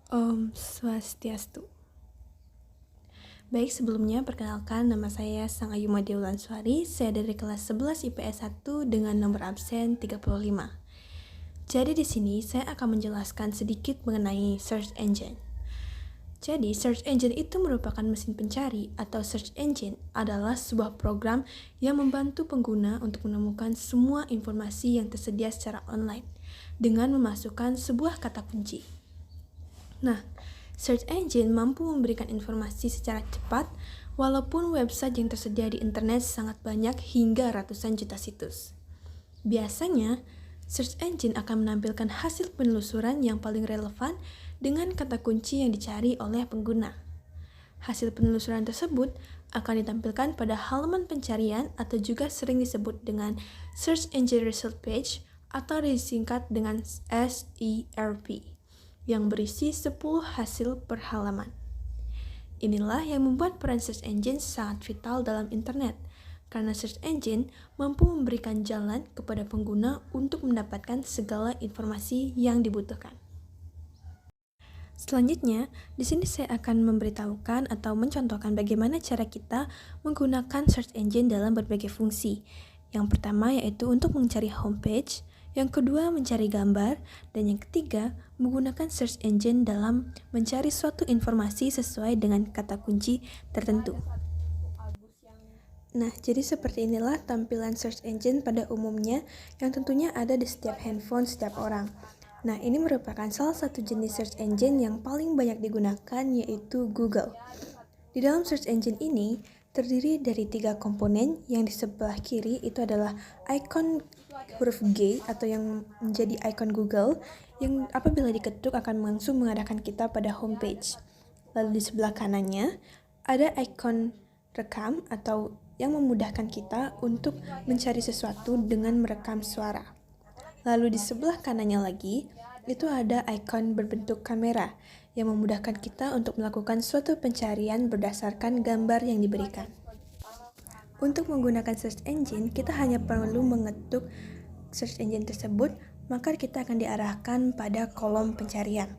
Om Swastiastu. Baik, sebelumnya perkenalkan nama saya Sang Ayu Madia Wulanswari. Saya dari kelas 11 IPS 1 dengan nomor absen 35. Jadi di sini saya akan menjelaskan sedikit mengenai search engine. Jadi search engine itu merupakan mesin pencari atau search engine adalah sebuah program yang membantu pengguna untuk menemukan semua informasi yang tersedia secara online dengan memasukkan sebuah kata kunci. Nah, search engine mampu memberikan informasi secara cepat walaupun website yang tersedia di internet sangat banyak hingga ratusan juta situs. Biasanya, search engine akan menampilkan hasil penelusuran yang paling relevan dengan kata kunci yang dicari oleh pengguna. Hasil penelusuran tersebut akan ditampilkan pada halaman pencarian atau juga sering disebut dengan Search Engine Result Page atau disingkat dengan SERP yang berisi 10 hasil per halaman. Inilah yang membuat peran search engine sangat vital dalam internet, karena search engine mampu memberikan jalan kepada pengguna untuk mendapatkan segala informasi yang dibutuhkan. Selanjutnya, di sini saya akan memberitahukan atau mencontohkan bagaimana cara kita menggunakan search engine dalam berbagai fungsi. Yang pertama yaitu untuk mencari homepage, yang kedua mencari gambar, dan yang ketiga menggunakan search engine dalam mencari suatu informasi sesuai dengan kata kunci tertentu. Nah, jadi seperti inilah tampilan search engine pada umumnya yang tentunya ada di setiap handphone setiap orang. Nah, ini merupakan salah satu jenis search engine yang paling banyak digunakan, yaitu Google. Di dalam search engine ini terdiri dari 3 komponen. Yang di sebelah kiri itu adalah icon huruf G atau yang menjadi icon Google yang apabila diketuk akan langsung mengarahkan kita pada homepage. Lalu di sebelah kanannya ada icon rekam atau yang memudahkan kita untuk mencari sesuatu dengan merekam suara. Lalu di sebelah kanannya lagi itu ada icon berbentuk kamera yang memudahkan kita untuk melakukan suatu pencarian berdasarkan gambar yang diberikan. Untuk menggunakan search engine, kita hanya perlu mengetuk search engine tersebut, maka kita akan diarahkan pada kolom pencarian.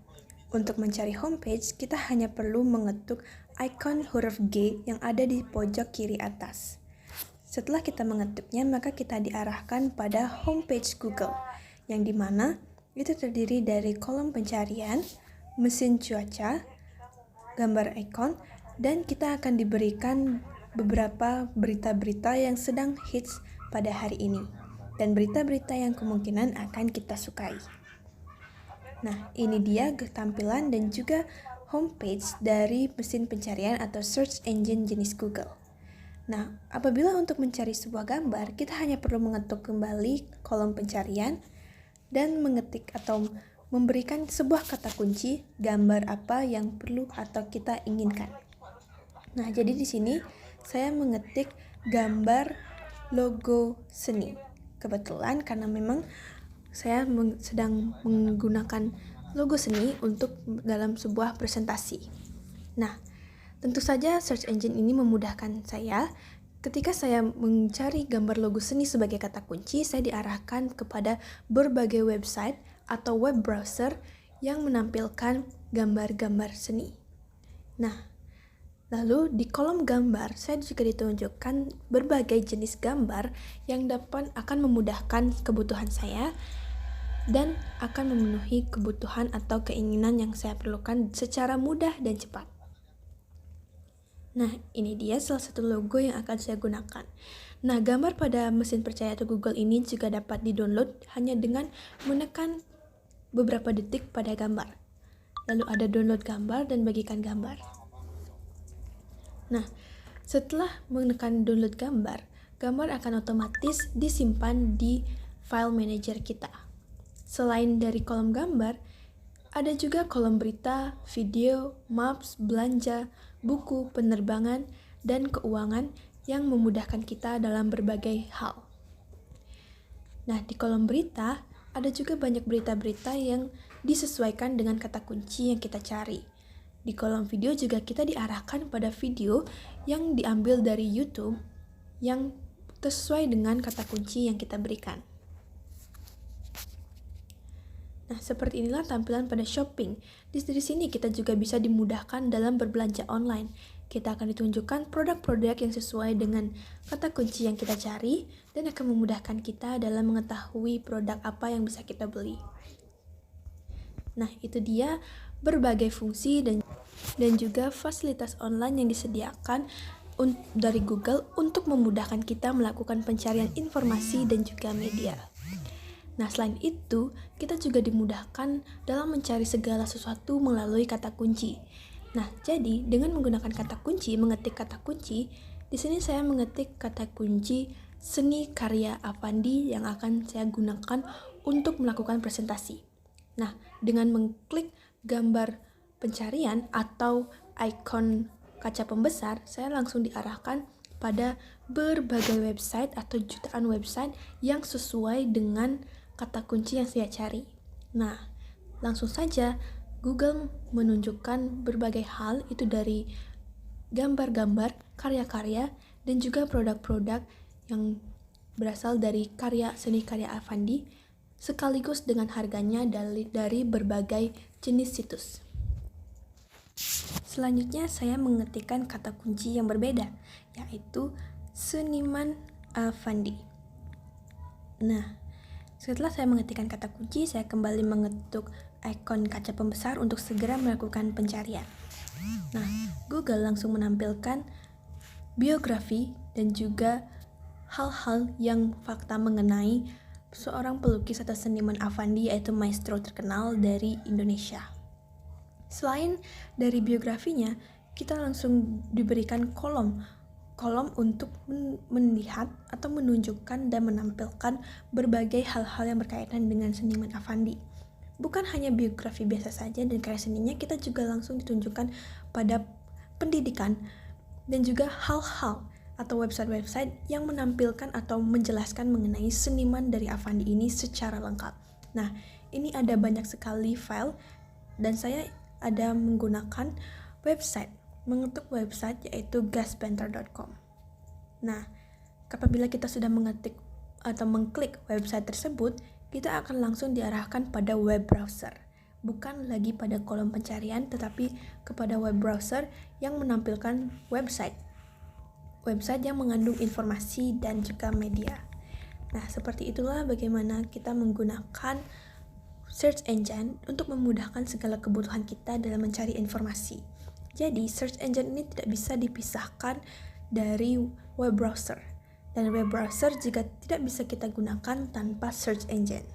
Untuk mencari homepage, kita hanya perlu mengetuk icon huruf G yang ada di pojok kiri atas. Setelah kita mengetuknya, maka kita diarahkan pada homepage Google, yang dimana itu terdiri dari kolom pencarian, mesin cuaca, gambar ikon, dan kita akan diberikan beberapa berita-berita yang sedang hits pada hari ini, dan berita-berita yang kemungkinan akan kita sukai. Nah, ini dia tampilan dan juga homepage dari mesin pencarian atau search engine jenis Google. Nah, apabila untuk mencari sebuah gambar, kita hanya perlu mengetuk kembali kolom pencarian dan mengetik atau memberikan sebuah kata kunci gambar apa yang perlu atau kita inginkan. Nah, jadi di sini saya mengetik gambar logo seni. Kebetulan karena memang saya sedang menggunakan logo seni untuk dalam sebuah presentasi. Nah, tentu saja search engine ini memudahkan saya. Ketika saya mencari gambar logo seni sebagai kata kunci, saya diarahkan kepada berbagai website atau web browser yang menampilkan gambar-gambar seni. Nah, lalu di kolom gambar, saya juga ditunjukkan berbagai jenis gambar yang akan memudahkan kebutuhan saya dan akan memenuhi kebutuhan atau keinginan yang saya perlukan secara mudah dan cepat. Nah, ini dia salah satu logo yang akan saya gunakan. Nah, gambar pada mesin percaya atau Google ini juga dapat di-download hanya dengan menekan beberapa detik pada gambar. Lalu ada download gambar dan bagikan gambar. Nah, setelah menekan download gambar, gambar akan otomatis disimpan di file manager kita. Selain dari kolom gambar, ada juga kolom berita, video, maps, belanja, buku, penerbangan, dan keuangan yang memudahkan kita dalam berbagai hal. Nah, di kolom berita, ada juga banyak berita-berita yang disesuaikan dengan kata kunci yang kita cari. Di kolom video juga kita diarahkan pada video yang diambil dari YouTube yang sesuai dengan kata kunci yang kita berikan. Nah, seperti inilah tampilan pada shopping. Di sini kita juga bisa dimudahkan dalam berbelanja online. Kita akan ditunjukkan produk-produk yang sesuai dengan kata kunci yang kita cari dan akan memudahkan kita dalam mengetahui produk apa yang bisa kita beli. Nah, itu dia berbagai fungsi dan juga fasilitas online yang disediakan dari Google untuk memudahkan kita melakukan pencarian informasi dan juga media. Nah, selain itu, kita juga dimudahkan dalam mencari segala sesuatu melalui kata kunci. Nah, jadi dengan menggunakan kata kunci, mengetik kata kunci, di sini saya mengetik kata kunci seni karya Avandi yang akan saya gunakan untuk melakukan presentasi. Nah, dengan mengklik gambar pencarian atau ikon kaca pembesar, saya langsung diarahkan pada berbagai website atau jutaan website yang sesuai dengan kata kunci yang saya cari. Nah, langsung saja Google menunjukkan berbagai hal, itu dari gambar-gambar, karya-karya, dan juga produk-produk yang berasal dari karya seni karya Avandi, sekaligus dengan harganya dari berbagai jenis situs. Selanjutnya saya mengetikkan kata kunci yang berbeda, yaitu seniman Avandi. Nah, setelah saya mengetikkan kata kunci, saya kembali mengetuk ikon kaca pembesar untuk segera melakukan pencarian. Nah, Google langsung menampilkan biografi dan juga hal-hal yang fakta mengenai seorang pelukis atau seniman Avandi, yaitu maestro terkenal dari Indonesia. Selain dari biografinya, kita langsung diberikan kolom untuk melihat atau menunjukkan dan menampilkan berbagai hal-hal yang berkaitan dengan seniman Avandi. Bukan hanya biografi biasa saja dan karya seninya, kita juga langsung ditunjukkan pada pendidikan dan juga hal-hal atau website-website yang menampilkan atau menjelaskan mengenai seniman dari Avandi ini secara lengkap. Nah, ini ada banyak sekali file dan saya ada menggunakan mengetuk website yaitu gaspainter.com. Nah, apabila kita sudah mengetik atau mengklik website tersebut, kita akan langsung diarahkan pada web browser. Bukan lagi pada kolom pencarian, tetapi kepada web browser yang menampilkan website yang mengandung informasi dan juga media. Nah, seperti itulah bagaimana kita menggunakan search engine untuk memudahkan segala kebutuhan kita dalam mencari informasi. Jadi, search engine ini tidak bisa dipisahkan dari web browser. Dan web browser juga tidak bisa kita gunakan tanpa search engine.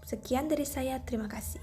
Sekian dari saya, terima kasih.